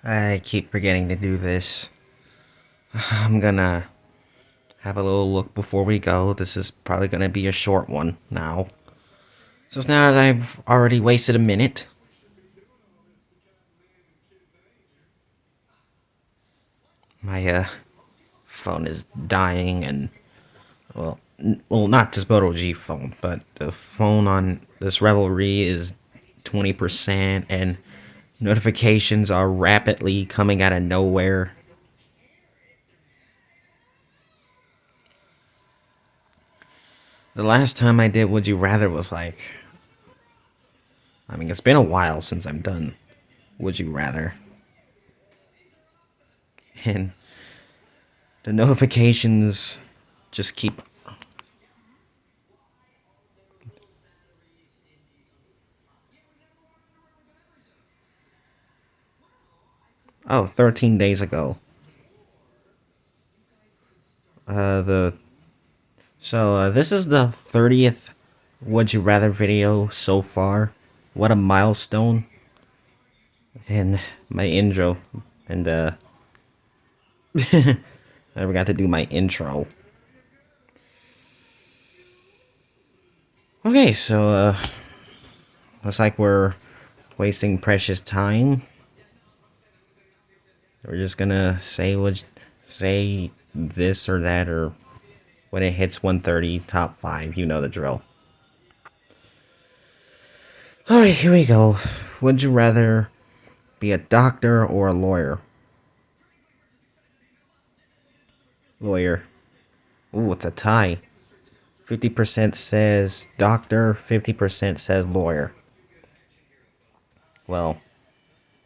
I keep forgetting to do this. I'm gonna have a little look before we go. This is probably gonna be a short one now. So now that I've already wasted a minute, my phone is dying and well, not this Moto G phone, but the phone on this Revelry is 20% and notifications are rapidly coming out of nowhere. The last time I did Would You Rather was it's been a while since I'm done Would You Rather. And the notifications just keep. Oh, 13 days ago. The this is the 30th Would You Rather video so far. What a milestone. And my intro. And I forgot to do my intro. Okay, so looks like we're wasting precious time. We're just gonna say this or that, or when it hits 130, top 5, you know the drill. Alright, here we go. Would you rather be a doctor or a lawyer? Lawyer. Ooh, it's a tie. 50% says doctor, 50% says lawyer. Well,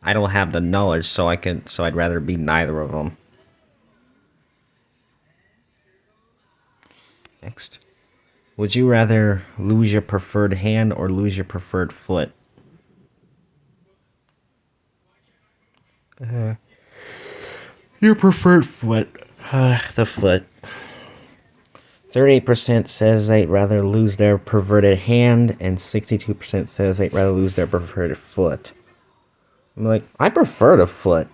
I don't have the knowledge, so I'd rather be neither of them. Next. Would you rather lose your preferred hand or lose your preferred foot? Your preferred foot. The foot. 38% says they'd rather lose their perverted hand, and 62% says they'd rather lose their preferred foot. I'm like, I prefer the foot.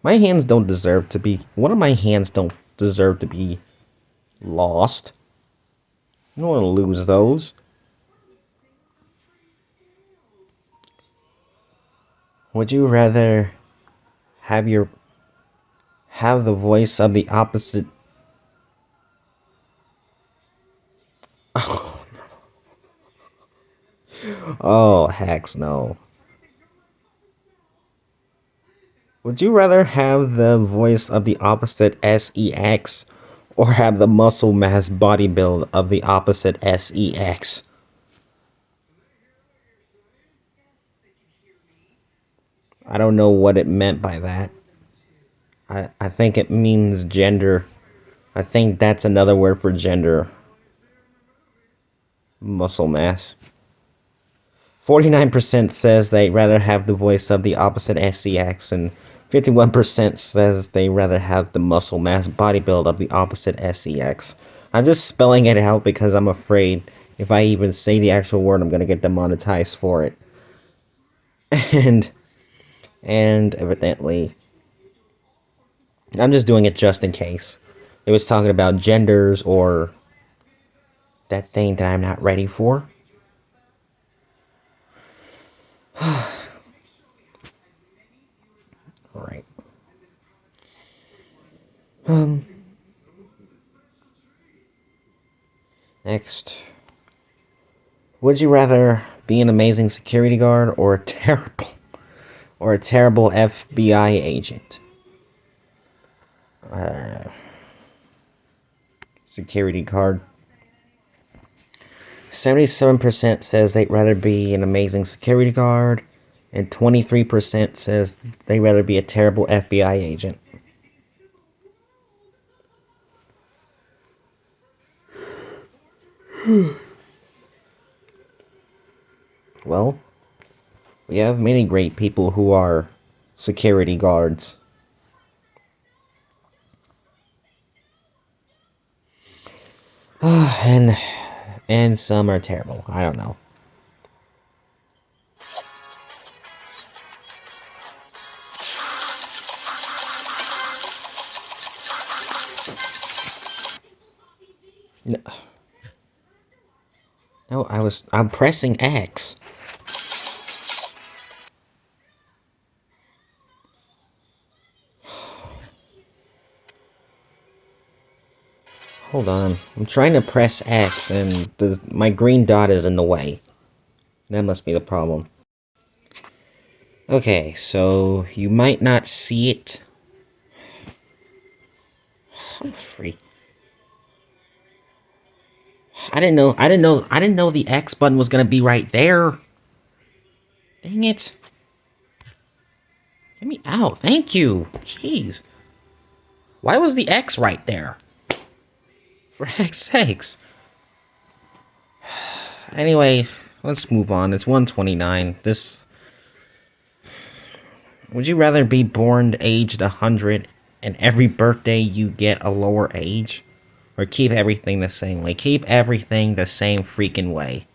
My hands don't deserve to be, one of my hands don't deserve to be lost. I don't want to lose those. Would you rather have your, have the voice of the opposite? Oh, heck no. Would you rather have the voice of the opposite sex or have the muscle mass body build of the opposite sex? I don't know what it meant by that. I think it means gender. I think that's another word for gender. Muscle mass. 49% says they'd rather have the voice of the opposite sex, and 51% says they'd rather have the muscle mass body build of the opposite sex. I'm just spelling it out because I'm afraid if I even say the actual word, I'm going to get demonetized for it. And, and evidently, I'm just doing it just in case. It was talking about genders or that thing that I'm not ready for. Alright. Next. Would you rather be an amazing security guard or a terrible FBI agent? Security guard. 77% says they'd rather be an amazing security guard, and 23% says they'd rather be a terrible FBI agent. Well, we have many great people who are security guards. and and some are terrible. I don't know. No, no, I'm pressing X. Hold on. I'm trying to press X and my green dot is in the way. That must be the problem. Okay, so you might not see it. I'm free. I didn't know the X button was gonna be right there. Dang it. Get me out. Thank you. Jeez. Why was the X right there? For heck's sakes. Anyway, let's move on. It's 129. Would you rather be born aged 100 and every birthday you get a lower age? Or keep everything the same way? Keep everything the same freaking way.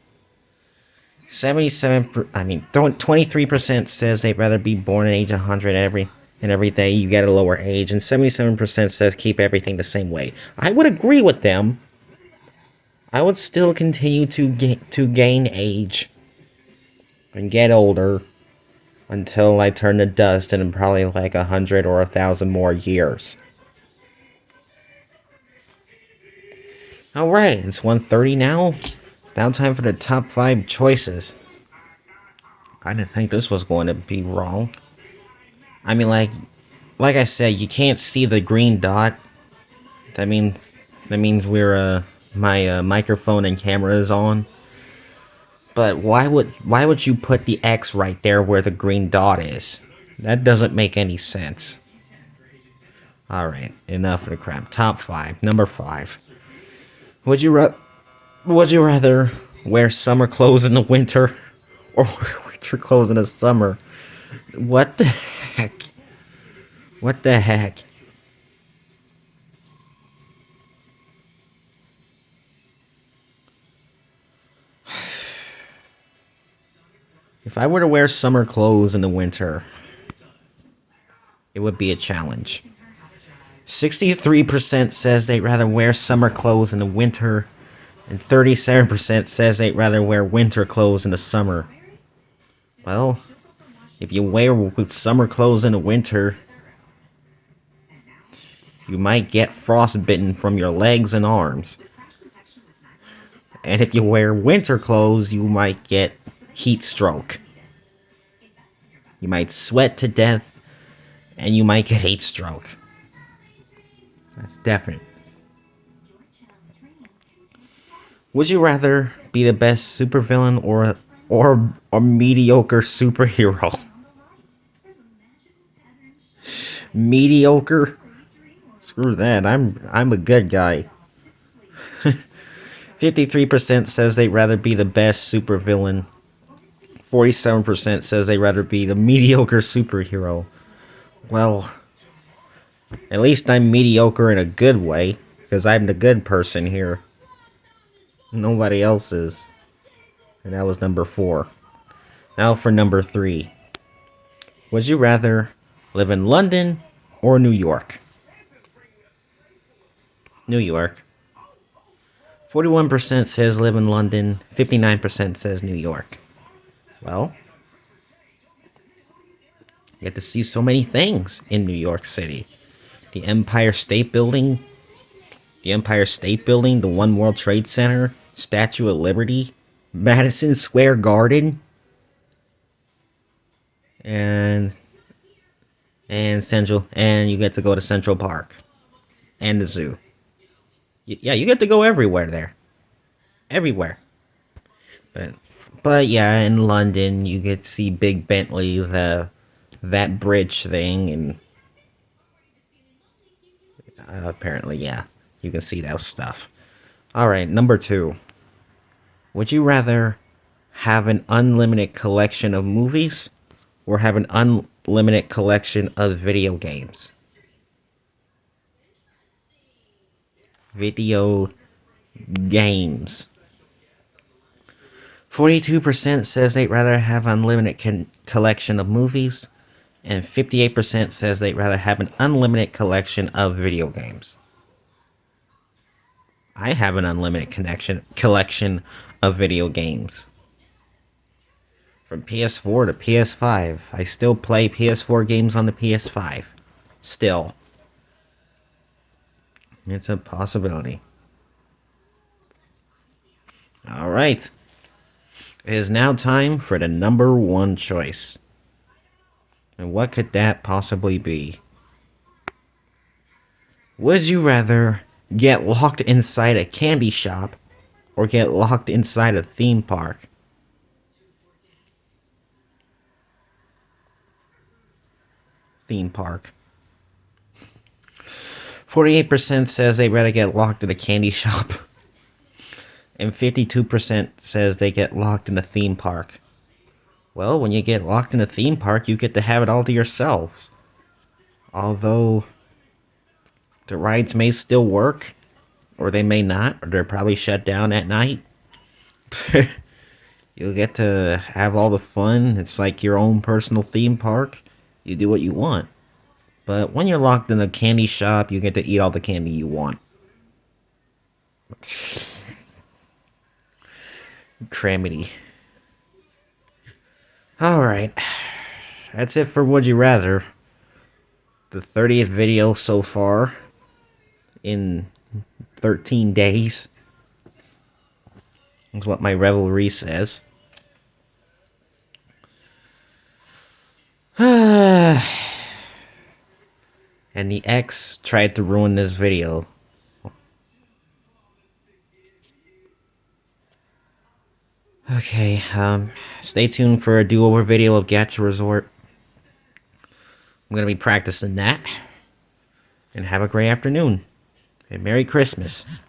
23% says they'd rather be born at age 100 every day you get a lower age, and 77% says keep everything the same way. I would agree with them. I would still continue to gain age and get older until I turn to dust in probably like 100 or 1,000 more years. Alright, it's 1:30 now. Now time for the top 5 choices. I didn't think this was going to be wrong. I mean, like I said, you can't see the green dot. That means my microphone and camera is on. But why would you put the X right there where the green dot is? That doesn't make any sense. Alright, enough of the crap. Top 5. Number 5. Would you rather wear summer clothes in the winter or winter clothes in the summer? What the heck? What the heck? If I were to wear summer clothes in the winter, it would be a challenge. 63% says they'd rather wear summer clothes in the winter, and 37% says they'd rather wear winter clothes in the summer. Well, if you wear summer clothes in the winter, you might get frostbitten from your legs and arms. And if you wear winter clothes, you might get heat stroke. You might sweat to death, and you might get heat stroke. That's definite. Would you rather be the best supervillain or a mediocre superhero? Mediocre? Screw that. I'm a good guy. 53% says they'd rather be the best supervillain. 47% says they'd rather be the mediocre superhero. Well, at least I'm mediocre in a good way, because I'm the good person here. Nobody else is. And that was number 4. Now for number 3. Would you rather live in London or New York? New York. 41% says live in London. 59% says New York. Well, you get to see so many things in New York City. The Empire State Building, the One World Trade Center, Statue of Liberty, Madison Square Garden, and you get to go to Central Park and the zoo. Yeah, you get to go everywhere there. Everywhere. But yeah, in London you get to see Big Bentley, that bridge thing, and apparently, yeah, you can see that stuff. Alright, number 2. Would you rather have an unlimited collection of movies or have an unlimited collection of video games? Video games. 42% says they'd rather have unlimited collection of movies, and 58% says they'd rather have an unlimited collection of video games. I have an unlimited collection of video games. From PS4 to PS5. I still play PS4 games on the PS5. Still. It's a possibility. Alright. It is now time for the number one choice. And what could that possibly be? Would you rather get locked inside a candy shop or get locked inside a theme park? Theme park. 48% says they'd rather get locked in a candy shop. And 52% says they get locked in a theme park. Well, when you get locked in a theme park, you get to have it all to yourselves. Although, the rides may still work, or they may not, or they're probably shut down at night. You'll get to have all the fun. It's like your own personal theme park. You do what you want. But when you're locked in a candy shop, you get to eat all the candy you want. Cramity. Alright. That's it for Would You Rather. The 30th video so far. In 13 days. That's what my Revelry says. And the X tried to ruin this video. Okay, stay tuned for a do-over video of Gacha Resort. I'm gonna be practicing that. And have a great afternoon. And Merry Christmas.